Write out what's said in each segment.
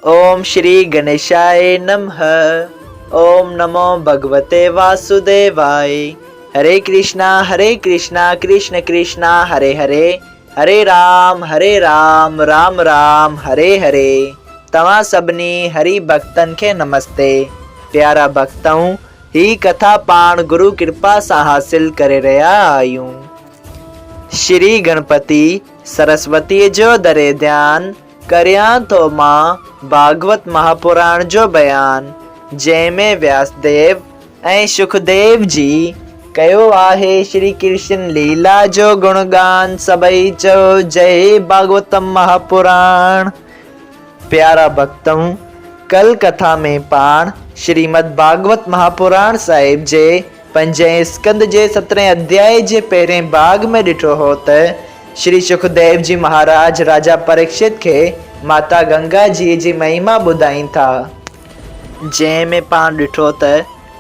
ओम श्री गणेशाय नमः। ओम नमो भगवते वासुदेवाय। हरे कृष्णा कृष्ण कृष्णा हरे हरे, हरे राम राम राम हरे हरे। तव्हां सभिनी हरि भक्तन खे नमस्ते। प्यारा भक्तों, ही कथा पाण गुरु कृपा सां हासिल करे रहिया आहियूं। श्री गणपति सरस्वती जो दरे ध्यान करियां तो मां भागवत महापुराण जो बयान, जंहिंमें व्यासदेव ऐं सुखदेव जी कयो आहे श्री कृष्ण लीला जो गुणगान। सभई चओ जय भागवतम महापुराण। प्यारा भक्तों, कल कथा में पाण श्रीमद भागवत महापुराण साहिब जे 5 स्कंद जे 17 अध्याय जे पहिरें भाग में ॾिठो हो त श्री सुखदेव जी महाराज राजा परीक्षित खे माता गंगा जी जी महिमा ॿुधाईनि था, जंहिंमें पाण ॾिठो त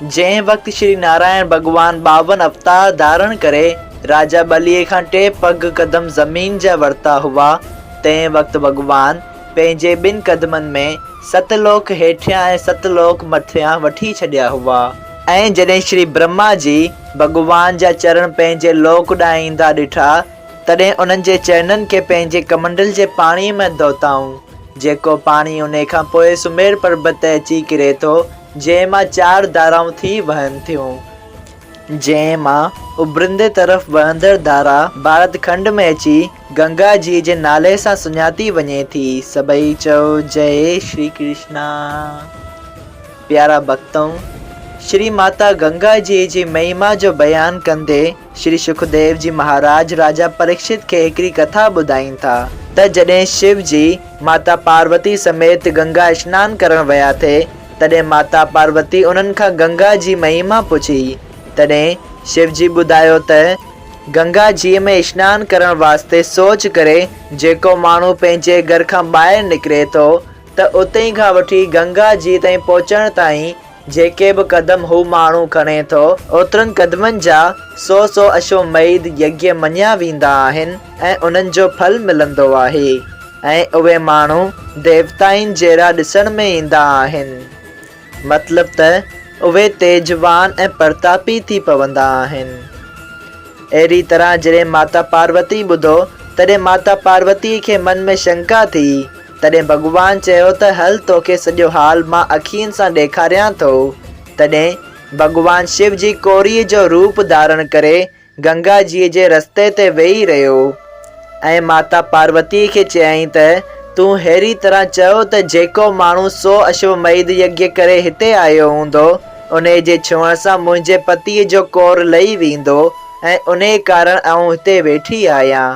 जंहिं वक़्तु श्री नारायण भगवान 52 अवतार धारण करे राजा बलीअ खां 2 पग कदम ज़मीन जा वरिता हुआ, तंहिं वक़्तु भगवान पंहिंजे 2 कदमनि में 7 लोक हेठियां ऐं 7 लोक मथियां वठी छॾिया हुआ। ऐं जॾहिं श्री ब्रह्मा जी भगवान जा चरण पंहिंजे लोक ॾांहुं ईंदा ॾिठा, तॾहिं उन्हनि जे चरणनि खे पंहिंजे कमंडल जे पाणीअ में धोताऊं, जेको पाणी उन खां पोइ सुमेर पर्वत ते अची किरे थो, जंहिं मां 4 धाराऊं थी वहनि थियूं। जंहिं मां उभरंदे तरफ़ वहंदड़ धारा भारत खंड में अची गंगा जी जे नाले सां सुञाती वञे थी। सभई चओ जय श्री कृष्णा। प्यारा भक्तों, श्री माता गंगा जी जी महिमा जो बयान कंदे श्री सुखदेव जी महाराज राजा परीक्षित खे हिकिड़ी कथा ॿुधाईनि था त जॾहिं शिव जी माता पार्वती समेत गंगा स्नान करण विया थे, तॾहिं माता पार्वती उन्हनि खां गंगा जी महिमा पुछी। तॾहिं शिव जी ॿुधायो त गंगा जी में स्नान करण वास्ते सोच करे जेको माण्हू पंहिंजे घर खां ॿाहिरि निकिरे थो त उते खां वठी गंगा जी ताईं पहुचण ताईं जेके बि कदम हू माण्हू खणे थो, ओतिरनि कदमनि जा 100 अश्वमेध यज्ञ मञिया वेंदा आहिनि ऐं उन्हनि जो फल मिलंदो आहे, ऐं उहे माण्हू देवताउनि जहिड़ा ॾिसण में ईंदा आहिनि। मतलब त उहे तेजवान ऐं प्रतापी थी पवंदा आहिनि। अहिड़ी तरह जॾहिं माता पार्वती ॿुधो, तॾहिं माता पार्वती खे मन में शंका थी। तॾहिं भगवान चयो त हल तोखे सॼो हाल मां अखियुनि सां ॾेखारियां थो। तॾहिं भगवान शिव जी कोरीअ जो रूप धारण करे गंगा जी जे रस्ते ते वेही रहियो ऐं माता पार्वती खे चयईं त तूं अहिड़ी तरह चओ त जेको माण्हू 100 अश्वमेध यज्ञ करे हिते आयो हूंदो, उन जे छुअण सां मुंहिंजे पतीअ जो कोर लही वेंदो ऐं उन कारण आऊं हिते वेठी आहियां।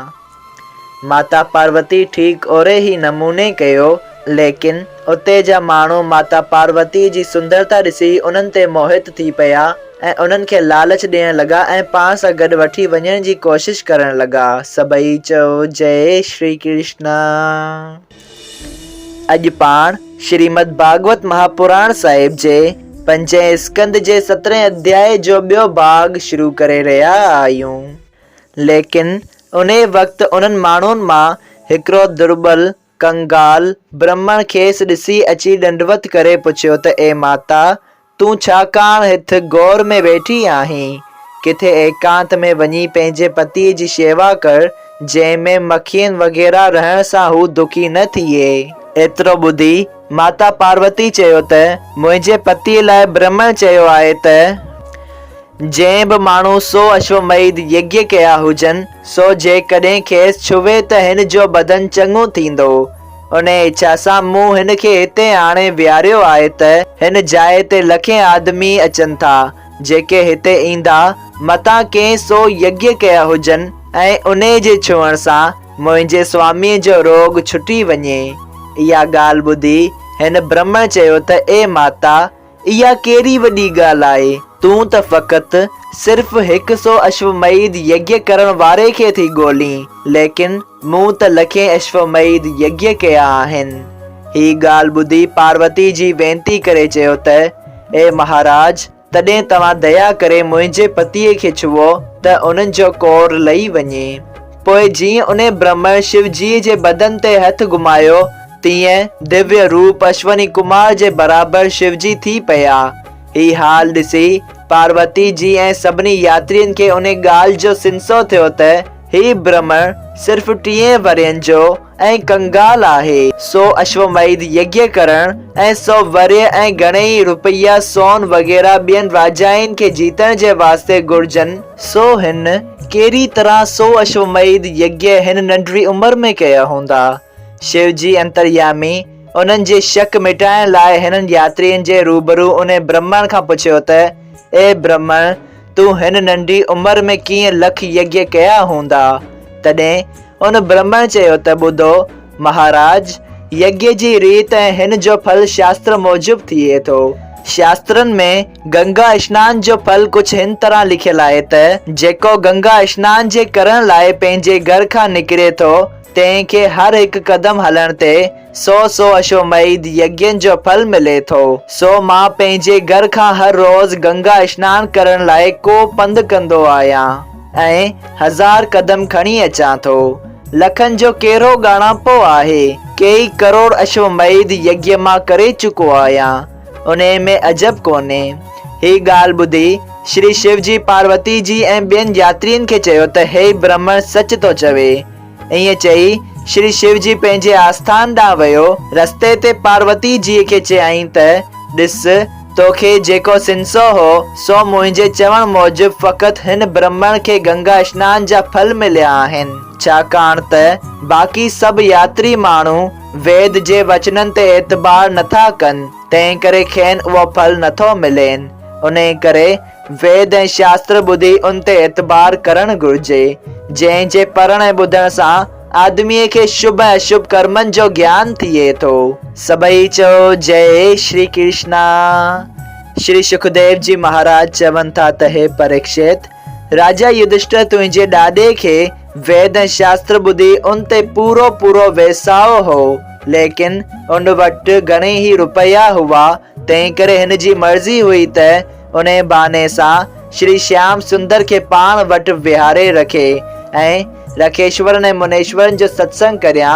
माता पार्वती ठीक ओड़े ही नमूने कयो, लेकिन उते जा माण्हू माता पार्वती जी सुंदरता ॾिसी उन्हनि ते मोहित थी पिया ऐं उन्हनि खे लालच ॾियण लॻा ऐं पाण सां गॾु वठी वञण जी कोशिश करण लॻा। सभई चओ जय श्री कृष्णा। अॼु पाण श्रीमद भागवत महापुराण साहिब जे 5 स्कंद जे 17 अध्याय जो ॿियो भाग शुरू करे रहिया आहियूं। लेकिन उन वक़्तु उन्हनि माण्हुनि मां हिकिड़ो दुर्बल कंगाल ब्राह्मण खेसि ॾिसी अची दंडवत करे पुछियो त ए माता, तूं छाकाणि हिते गौर में वेठी आहीं? किथे एकांत में वञी पंहिंजे पतीअ जी शेवा कर, जंहिंमें मक्खियुनि वग़ैरह रहण सां हू दुखी न थिए। एतिरो ॿुधी माता पार्वती चयो त मुंहिंजे पतीअ लाइ ब्राह्मण चयो आहे त जंहिं बि माण्हू 100 अश्वमेध यज्ञ कया हुजनि, सो जेकॾहिं खेसि छुवे त हिन जो बदन चङो थींदो। उन इच्छा सां मूं हिन खे हिते आणे विहारियो आहे त हिन जाइ ते लखे आदमी अचनि था, जेके हिते ईंदा मतां कंहिं 100 यज्ञ कया हुजनि ऐं उन जे छुअण सां मुंहिंजे स्वामीअ जो रोग छुटी वञे। इहा ॻाल्हि ॿुधी हिन ब्राह्मण चयो त ए माता, इहा कहिड़ी वॾी ॻाल्हि आहे? तूं त फ़क़ति सिर्फ़ 100 अश्वमेध यज्ञ करण वारे खे थी ॻोल्हीं, लेकिन मूं त लखे अश्वमेध यज्ञ कया आहिनि। ही ॻाल्हि ॿुधी पार्वती जी वेनती करे चयो त ए महाराज, तॾहिं तव्हां दया करे मुंहिंजे पतीअ खे छुओ त उन्हनि जो कोर लही वञे। पोइ जीअं उन ब्राह्मण शिव जी जे बदन ते हथ घुमायो, तीअं दिव्य रूप अश्वनी कुमार जे बराबर शिवजी थी पिया। ही हाल ॾिसी पार्वती जी ऐं सभिनी यात्रियुनि खे उन ॻाल्हि जो सिंसो थियो त ही ब्रह्मण सिर्फ़ 30 वरियनि जो ऐं कंगाल आहे। सो अश्वमेध यज्ञ करण ऐं 100 वर्य ऐं घणेई रुपया सोन वग़ैरह ॿियनि राजाउनि खे जीतण जे वास्ते घुर्जनि। सो हिन कहिड़ी तरह 100 अश्वमेध यज्ञ हिन नंढड़ी उम्र में कया हूंदा। शिवजी अंतर्यामी उन्हनि जे शक मिटाइण लाइ हिननि यात्रियुनि जे रूबरू उन ब्रह्मण खां पुछियो त ए ब्रह्मण, तूं हिन नंढी उम्र में कीअं लख यज्ञ कया हूंदा। तॾहिं उन ब्रह्मण चयो त ॿुधो महाराज, यज्ञ जी रीत ऐं हिन जो फल शास्त्र मूजिब थिए थो। शास्त्रनि में गंगा स्नान जो फल कुझु हिन तरह लिखियल आहे त जेको गंगा स्नान जे करण लाइ पंहिंजे घर खां निकिरे थो तंहिंखे हर हिकु कदम हलण ते 100 अश्वमेध यज्ञनि जो फल मिले थो। सो मां पंहिंजे घर खां हर रोज गंगा स्नान करण लाइ को पंधु कंदो आहियां ऐं 1000 कदम खणी अचां थो। लखनि जो कहिड़ो ॻाणापो आहे, कई करोड़ अश्वमेध यज्ञ मां करे चुको आहियां, उन में अजब कोन्हे। ही ॻाल्हि ॿुधी श्री शिवजी पार्वती जी ऐं ॿियनि यात्रियुनि खे चयो त हे ब्रह्मण सच थो चवे। ईअं चई श्री शिवजी पंहिंजे आस्थान ॾांहुं वियो। रस्ते ते पार्वती जी खे चयाईं त ॾिस, तोखे जेको सिंसो हो सो मुंहिंजे चवण मूजिब फ़क़ति हिन ब्रह्मण खे गंगा स्नान जा फल मिलिया आहिनि, छाकाणि त बाक़ी सभु यात्री माण्हू वेद जे वचननि ते एतबार नथा कनि, तंहिं करे खेनि उहो फल नथो मिलेनि। उन करे वेद ऐं शास्त्र ॿुधी उन ते एतबार करणु घुर्जे, जंहिंजे पढ़ण ऐं ॿुधण सां आदमीअ खे शुभ ऐं अशुभ कर्मनि जो ज्ञान थिए थो। सभई चओ जय श्री कृष्णा। श्री सुखदेव जी महाराज चवनि था त हे परीक्षित, राजा युधिष्ठिर तुंहिंजे ॾाॾे खे वेद ऐं शास्त्र ॿुधी उन ते पूरो वेसाओ हो, लेकिन उन वटि घणेई ही रुपया हुआ, तंहिं करे हिन जी मर्ज़ी हुई त उन बहाने सां श्री श्याम सुंदर खे पाण वटि विहारे रखे ऐं रखेश्वरन ऐं मुनेश्वरन जो सत्संग करियां,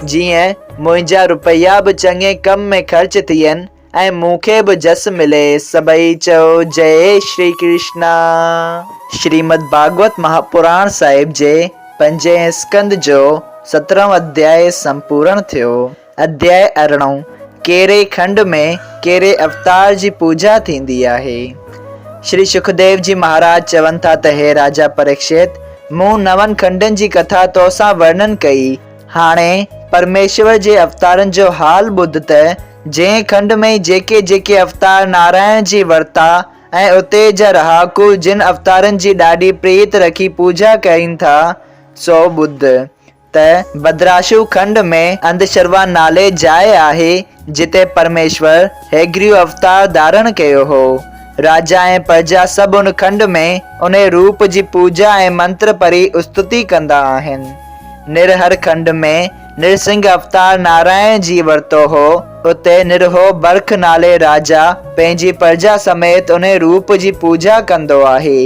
जीअं मुंहिंजा रुपया बि चङे कम में ख़र्च थियनि ऐं मूंखे बि जस मिले। सभई चओ जय श्री कृष्णा। श्रीमद् भागवत महापुराण साहिब जे 5 स्कंद जो 17 अध्याय संपूर्ण थियो। अध्याय 18 कहिड़े खंड में कहिड़े अवतार जी पूजा थींदी आहे। श्री सुखदेव जी महाराज चवनि था त हे राजा परीक्षित, मूं 9 खंडनि जी कथा तोसां वर्णन कई। हाणे परमेश्वर जे अवतारनि जो हाल ॿुध त जंहिं खंड में जेके जेके अवतार नारायण जी वरता ऐं उते जा रहाकू जिन अवतारनि जी ॾाढी प्रीत रखी पूजा कनि था सो ॿुध त भद्राशु खंड में अंधशर्वा नाले जाइ आहे जिते परमेश्वर हैग्रीव अवतार धारण कयो हो। राजा ऐं प्रजा सभु उन खंड में उन रूप जी पूजा ऐं मंत्र पढ़ी स्तुति कंदा आहिनि। निरहर खंड में निरसिंह अवतार नारायण जी वरतो हो। उते निरहो बर्ख नाले राजा पंहिंजी प्रजा समेत उन रूप जी पूजा कंदो आहे।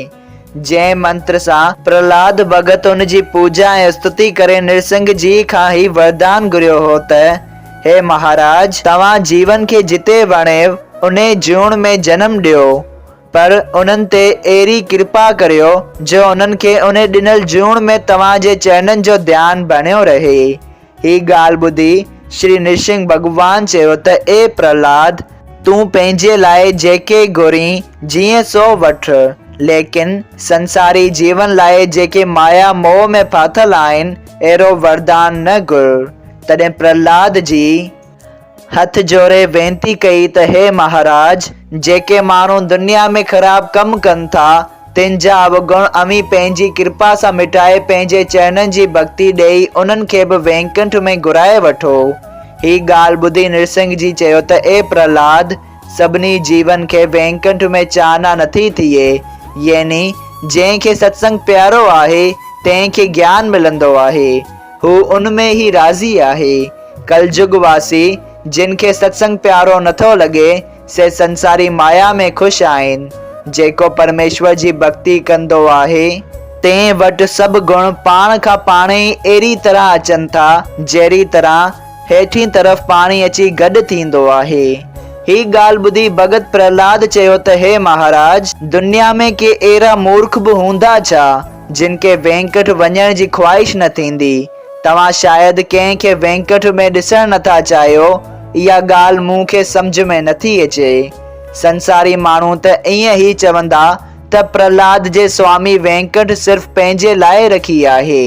जंहिं मंत्र सां प्रहलाद भगत उन जी पूजा ऐं स्तुति करे निरसिंह जी खां ही वरदान घुरियो हो त हे महाराज, तव्हां जीवन खे जिते वणेव उन जूण में जन्म ॾियो, पर उन्हनि ते अहिड़ी कृपा करियो जो उन्हनि खे उन ॾिनल जूण में तव्हांजे चरणनि जो ध्यानु बणियो रहे। ही ॻाल्हि ॿुधी श्री नृसिंह भॻवान चयो त ए प्रहलाद, तूं पंहिंजे लाइ जेके घुरी जीअं सो वठ, लेकिन संसारी जीवन लाइ जेके माया मोह में फाथल आहिनि अहिड़ो वरदान न घुर। तॾहिं प्रहलाद जी हथ जोड़े वेनती कई त हे महाराज, जेके माण्हू दुनिया में ख़राब कम कनि था तिन जा अवगुण अमी पंहिंजी कृपा सां मिटाए पंहिंजे चरणनि जी भक्ति ॾेई उन्हनि खे बि वैकुंठ में घुराए वठो। ही ॻाल्हि ॿुधी नृसिंह जी चयो त ए प्रहलाद, सभिनी जीवन खे वैकुंठ में चाहना नथी थिए, यानी जंहिंखे सत्संग प्यारो आहे तंहिंखे ज्ञान मिलंदो आहे, हू उन में ही राज़ी आहे। कलयुग वासी जिन खे सत्संग प्यारो नथो लॻे से संसारी माया में ख़ुशि आहिनि। जेको परमेश्वर जी भक्ति कंदो आहे तंहिं वटि सभु गुण पाण खां पाण ई अहिड़ी तरह अचनि था जहिड़ी तरह हेठी तरफ़ पाणी अची गॾु थींदो आहे। ही ॻाल्हि ॿुधी भगत प्रहलाद चयो त हे महाराज, दुनिया में के अहिड़ा मूर्ख बि हूंदा छा जिन खे वेंकट वञण जी ख्वाहिश न थींदी। तव्हां शायदि कंहिंखे वेंकट में ॾिसण नथा चाहियो। इहा ॻाल्हि मूंखे सम्झ में नथी अचे। संसारी माण्हू त ईअं ई चवंदा त प्रहलाद जे स्वामी वेंकट सिर्फ़ पंहिंजे लाइ रखी आहे।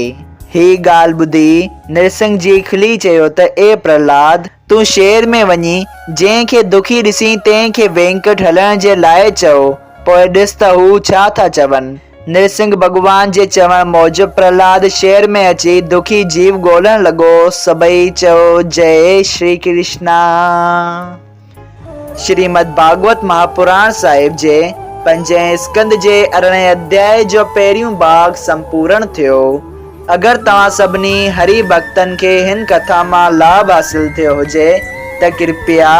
ही ॻाल्हि ॿुधी नरसिंह जी खिली चयो त ए प्रहलाद, तूं शहर में वञी जंहिंखे दुखी ॾिसी तंहिंखे वेंकट हलण जे लाइ चओ, पोइ ॾिस त हू छा था चवनि। नरसिंह भॻवान जे चवण मूजिब प्रहलाद शहर में अची दुखी जीव ॻोल्हण लॻो। सभई चओ जय श्री कृष्णा। श्रीमद् भागवत महापुराण साहिब जे 5 स्कंद जे 18 अध्याय जो पहिरियों भाग संपूर्ण थियो। अगर तव्हां सभिनी हरि भक्तन खे हिन कथा मां लाभ हासिल थियो हुजे त कृपया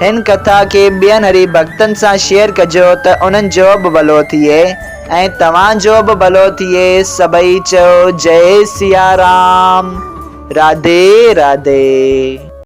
हिन कथा खे ॿियनि हरि भक्तन सां शेयर कजो त उन्हनि जो बि भलो थिए ऐं तव्हांजो बि भलो थिए। सभई चओ जय सिया राम। राधे राधे।